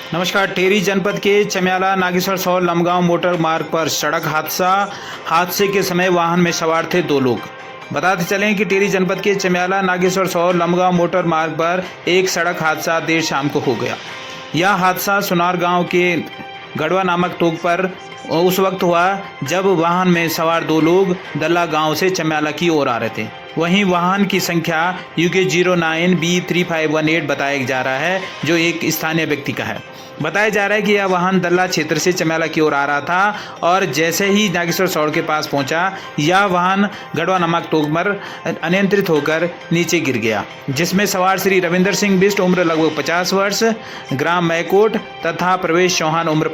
नमस्कार। टिहरी जनपद के चमियाला नागेश्वर सौर लमगांव मोटर मार्ग पर सड़क हादसे के समय वाहन में सवार थे दो लोग। बताते चलें कि टिहरी जनपद के चमियाला नागेश्वर सौर लमगांव मोटर मार्ग पर एक सड़क हादसा देर शाम को हो गया। यह हादसा सुनार गांव के गढ़वा नामक टोक पर उस वक्त हुआ जब वाहन में सवार दो लोग दल्ला गांव से चमियाला की ओर आ रहे थे। वहीं वाहन की संख्या UK 09B3518 बताया जा रहा है, जो एक स्थानीय व्यक्ति का है। बताया जा रहा है कि यह वाहन दल्ला क्षेत्र से चमियाला की ओर आ रहा था और जैसे ही नागेश्वर सौड़ के पास पहुंचा, यह वाहन गढ़वा नमक टोक पर अनियंत्रित होकर नीचे गिर गया, जिसमें सवार श्री रविंदर सिंह बिष्ट उम्र लगभग 50 वर्ष, ग्राम मैकोट तथा प्रवेश चौहान उम्र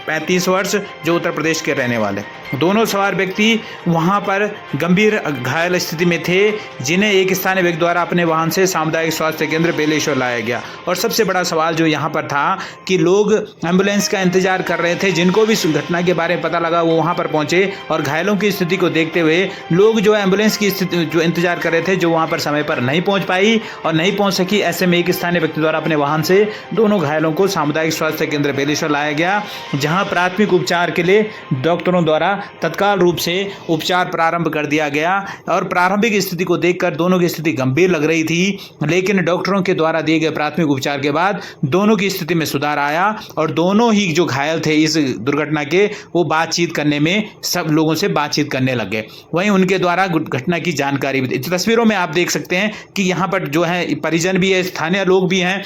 35 वर्ष, जो उत्तर प्रदेश के रहने वाले। दोनों सवार व्यक्ति वहां पर गंभीर घायल स्थिति में थे, जिन्हें एक स्थानीय व्यक्ति द्वारा अपने वाहन से सामुदायिक स्वास्थ्य केंद्र बेलेश्वर लाया गया। और सबसे बड़ा सवाल जो यहाँ पर था कि लोग एम्बुलेंस का इंतजार कर रहे थे। जिनको भी घटना के बारे में पता लगा वो वहाँ पर पहुँचे और घायलों की स्थिति को देखते हुए लोग जो एम्बुलेंस की स्थिति जो इंतजार कर रहे थे, जो वहाँ पर समय पर नहीं पहुँच पाई और नहीं पहुँच सकी, ऐसे में एक स्थानीय व्यक्ति द्वारा अपने वाहन से दोनों घायलों को सामुदायिक स्वास्थ्य केंद्र बेलेश्वर लाया गया, जहाँ प्राथमिक उपचार के लिए डॉक्टरों द्वारा तत्काल रूप से उपचार प्रारंभ कर दिया गया। और प्रारंभिक स्थिति को देखकर दोनों की स्थिति गंभीर लग रही थी, लेकिन डॉक्टरों के द्वारा दिए गए प्राथमिक उपचार के बाद दोनों की स्थिति में सुधार आया और दोनों ही जो घायल थे इस दुर्घटना के, वो बातचीत करने में सब लोगों से बातचीत करने लगे। वहीं उनके द्वारा घटना की जानकारी भी तस्वीरों में आप देख सकते हैं कि यहाँ पर जो है परिजन भी है, स्थानीय लोग भी हैं,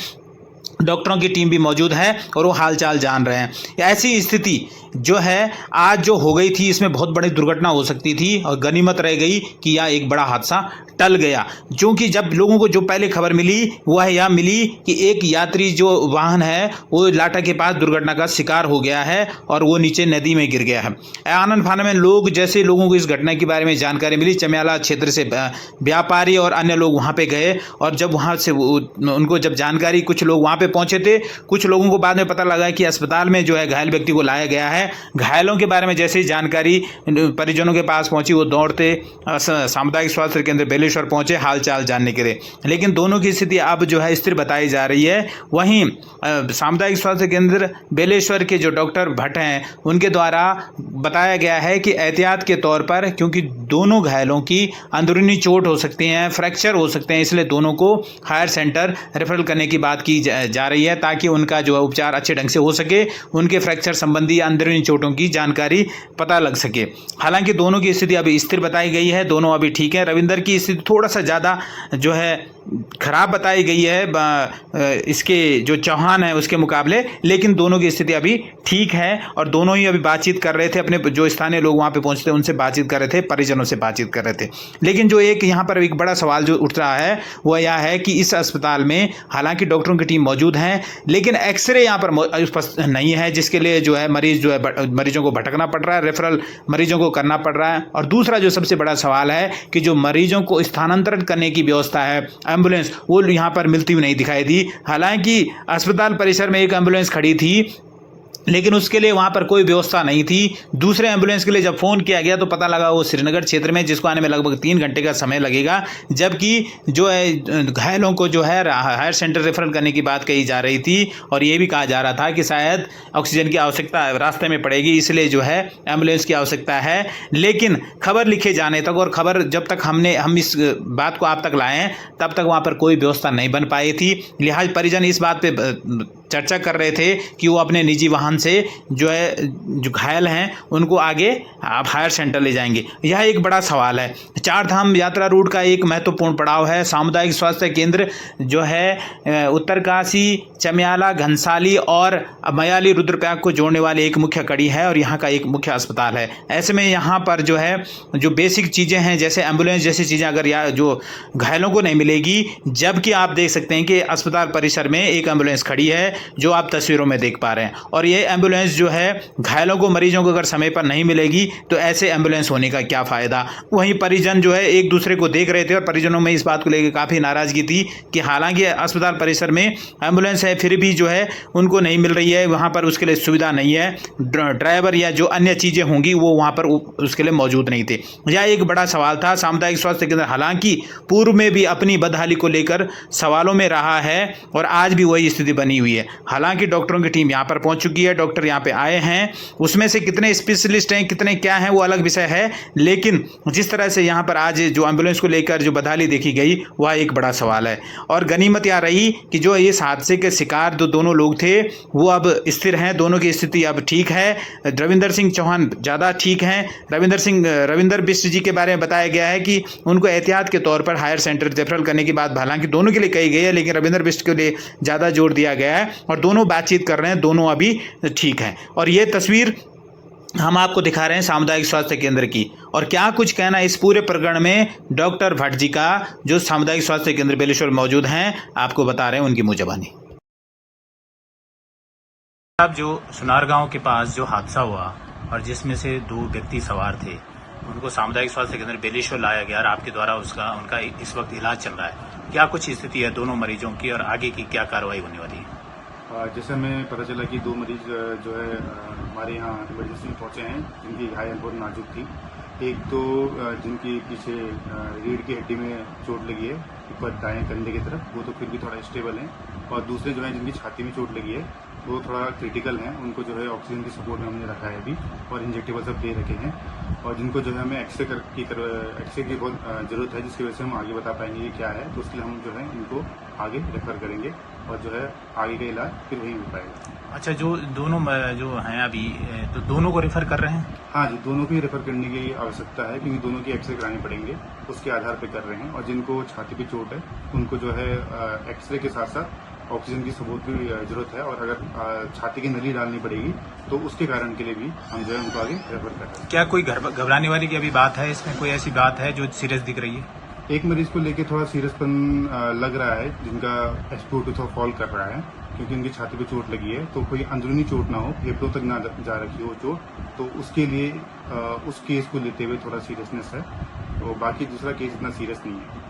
डॉक्टरों की टीम भी मौजूद है और वो हालचाल जान रहे हैं। ऐसी स्थिति जो है आज जो हो गई थी, इसमें बहुत बड़ी दुर्घटना हो सकती थी और गनीमत रह गई कि यह एक बड़ा हादसा टल गया। क्योंकि जब लोगों को जो पहले खबर मिली वह यह मिली कि एक यात्री जो वाहन है वो लाटा के पास दुर्घटना का शिकार हो गया है और वो नीचे नदी में गिर गया है। आनंद फानन में लोग, जैसे लोगों को इस घटना के बारे में जानकारी मिली, चमियाला क्षेत्र से व्यापारी और अन्य लोग वहाँ पे गए और जब वहाँ से उनको जब जानकारी, कुछ लोग वहाँ पे पहुँचे थे, कुछ लोगों को बाद में पता लगा कि अस्पताल में जो है घायल व्यक्ति को लाया गया है। घायलों के बारे में जैसे ही जानकारी परिजनों के पास पहुंची, वो दौड़ते सामुदायिक स्वास्थ्य केंद्र बेलेश्वर पहुंचे हालचाल जानने के लिए। लेकिन दोनों की स्थिति अब जो है स्थिर बताई जा रही है। वहीं सामुदायिक स्वास्थ्य केंद्र बेलेश्वर के जो डॉक्टर भट्ट हैं, उनके द्वारा बताया गया है कि एहतियात के तौर पर, क्योंकि दोनों घायलों की अंदरूनी चोट हो सकती है, फ्रैक्चर हो सकते हैं, इसलिए दोनों को हायर सेंटर रेफरल करने की बात की जा रही है ताकि उनका जो है उपचार अच्छे ढंग से हो सके, उनके फ्रैक्चर संबंधी अंदरूनी चोटों की जानकारी पता लग सके। हालांकि दोनों की स्थिति अभी स्थिर बताई गई है, दोनों अभी ठीक है। रविंदर की स्थिति थोड़ा सा ज़्यादा जो है खराब बताई गई है इसके जो चौहान है उसके मुकाबले, लेकिन दोनों की स्थिति अभी ठीक है और दोनों ही अभी बातचीत कर रहे थे, अपने जो स्थानीय लोग वहाँ पे पहुँचते थे उनसे बातचीत कर रहे थे, परिजनों से बातचीत कर रहे थे। लेकिन जो एक यहाँ पर एक बड़ा सवाल जो उठ रहा है वह यह है कि इस अस्पताल में हालांकि डॉक्टरों की टीम मौजूद है, लेकिन एक्सरे यहाँ पर नहीं है, जिसके लिए जो है मरीजों को भटकना पड़ रहा है, रेफरल मरीजों को करना पड़ रहा है। और दूसरा जो सबसे बड़ा सवाल है कि जो मरीजों को स्थानांतरित करने की व्यवस्था है, एम्बुलेंस, वो यहाँ पर मिलती हुई नहीं दिखाई दी। हालांकि अस्पताल परिसर में एक एम्बुलेंस खड़ी थी, लेकिन उसके लिए वहाँ पर कोई व्यवस्था नहीं थी। दूसरे एम्बुलेंस के लिए जब फ़ोन किया गया तो पता लगा वो श्रीनगर क्षेत्र में, जिसको आने में लगभग 3 घंटे का समय लगेगा, जबकि जो है घायलों को जो है हायर सेंटर रेफरल करने की बात कही जा रही थी। और ये भी कहा जा रहा था कि शायद ऑक्सीजन की आवश्यकता रास्ते में पड़ेगी, इसलिए जो है एम्बुलेंस की आवश्यकता है। लेकिन खबर लिखे जाने तक और खबर जब तक हम इस बात को आप तक लाएँ तब तक वहाँ पर कोई व्यवस्था नहीं बन पाई थी। लिहाज परिजन इस बात पर चर्चा कर रहे थे कि वो अपने निजी वाहन से जो है जो घायल हैं उनको आगे आप हायर सेंटर ले जाएंगे। यह एक बड़ा सवाल है। 4 धाम यात्रा रूट का एक महत्वपूर्ण पड़ाव है। सामुदायिक स्वास्थ्य केंद्र जो है उत्तरकाशी, चमियाला, घनसाली और मयाली रुद्रप्रयाग को जोड़ने वाली एक मुख्य कड़ी है और यहाँ का एक मुख्य अस्पताल है। ऐसे में यहाँ पर जो है जो बेसिक चीज़ें हैं, जैसे एम्बुलेंस जैसी चीज़ें अगर जो घायलों को नहीं मिलेगी, जबकि आप देख सकते हैं कि अस्पताल परिसर में एक एम्बुलेंस खड़ी है जो आप तस्वीरों में देख पा रहे हैं। और ये एम्बुलेंस जो है घायलों को, मरीजों को अगर समय पर नहीं मिलेगी तो ऐसे एम्बुलेंस होने का क्या फ़ायदा। वहीं परिजन जो है एक दूसरे को देख रहे थे और परिजनों में इस बात को लेकर काफ़ी नाराज़गी थी कि हालांकि अस्पताल परिसर में एम्बुलेंस है, फिर भी जो है उनको नहीं मिल रही है, वहाँ पर उसके लिए सुविधा नहीं है, ड्राइवर या जो अन्य चीज़ें होंगी वो वहाँ पर उसके लिए मौजूद नहीं थे। यह एक बड़ा सवाल था। सामुदायिक स्वास्थ्य केंद्र हालांकि पूर्व में भी अपनी बदहाली को लेकर सवालों में रहा है और आज भी वही स्थिति बनी हुई है। हालांकि डॉक्टरों की टीम यहाँ पर पहुंच चुकी है, डॉक्टर यहाँ पे आए हैं। उसमें से कितने स्पेशलिस्ट हैं, कितने क्या हैं, वो अलग विषय है, लेकिन जिस तरह से यहाँ पर आज जो एम्बुलेंस को लेकर जो बदहाली देखी गई वह एक बड़ा सवाल है। और गनीमत यहाँ रही कि जो इस हादसे के शिकार जो दोनों लोग थे वो अब स्थिर हैं, दोनों की स्थिति अब ठीक है। रविंदर सिंह चौहान ज़्यादा ठीक हैं। रविंदर बिष्ट जी के बारे में बताया गया है कि उनको एहतियात के तौर पर हायर सेंटर रेफरल करने की बात हालांकि दोनों के लिए कही गई है, लेकिन रविंदर बिष्ट के लिए ज़्यादा जोर दिया गया है और दोनों बातचीत कर रहे हैं, दोनों अभी ठीक हैं। और ये तस्वीर हम आपको दिखा रहे हैं सामुदायिक स्वास्थ्य केंद्र की। और क्या कुछ कहना इस पूरे प्रकरण में डॉक्टर भट्ट जी का, जो सामुदायिक स्वास्थ्य केंद्र बेलेश्वर मौजूद हैं, आपको बता रहे हैं उनकी मुँह ज़बानी। अब जो सुनारगांव के पास जो हादसा हुआ और जिसमें से 2 व्यक्ति सवार थे, उनको सामुदायिक स्वास्थ्य केंद्र बेलेश्वर लाया गया और आपके द्वारा उनका इस वक्त इलाज चल रहा है। क्या कुछ स्थिति है दोनों मरीजों की और आगे की क्या कार्रवाई होने वाली है? जैसे हमें पता चला कि 2 मरीज जो है हमारे यहाँ इमरजेंसी में पहुंचे हैं, जिनकी घायल बहुत नाजुक थी। एक तो जिनकी पीछे रीढ़ की हड्डी में चोट लगी है ऊपर दाएं कंधे की तरफ, वो तो फिर भी थोड़ा स्टेबल है। और दूसरे जो है जिनकी छाती में चोट लगी है वो थोड़ा क्रिटिकल हैं, उनको जो है ऑक्सीजन की सपोर्ट में हमने रखा है अभी और इंजेक्टेबल सब दे रखे हैं। और जिनको जो है हमें एक्सरे की बहुत ज़रूरत है, जिसकी वजह से हम आगे बता पाएंगे ये क्या है, तो उसके लिए हम जो है इनको आगे रेफर करेंगे और जो है आगे का इलाज फिर वहीं हो पाएगा। अच्छा, जो दोनों जो हैं अभी, तो दोनों को रेफर कर रहे हैं? हाँ जी, दोनों को ही रेफर करने की आवश्यकता है, क्योंकि दोनों की एक्सरे करानी पड़ेंगे, उसके आधार पर कर रहे हैं। और जिनको छाती पे चोट है उनको जो है एक्सरे के साथ साथ ऑक्सीजन की सपोर्ट की जरूरत है। और अगर छाती की नली डालनी पड़ेगी तो उसके कारण के लिए भी हम जो है उनको आगे रेफर कर रहे हैं। क्या कोई घबराने वाली की अभी बात है इसमें? कोई ऐसी बात है जो सीरियस दिख रही है? एक मरीज को लेके थोड़ा सीरियसपन लग रहा है, जिनका SpO2 थोड़ा फॉल कर रहा है, क्योंकि उनकी छाती पे चोट लगी है। तो कोई अंदरूनी चोट ना हो, फेफड़ों तक ना जा रखी हो चोट, तो उसके लिए उस केस को लेते हुए थोड़ा सीरियसनेस है। तो बाकी दूसरा केस इतना सीरियस नहीं है।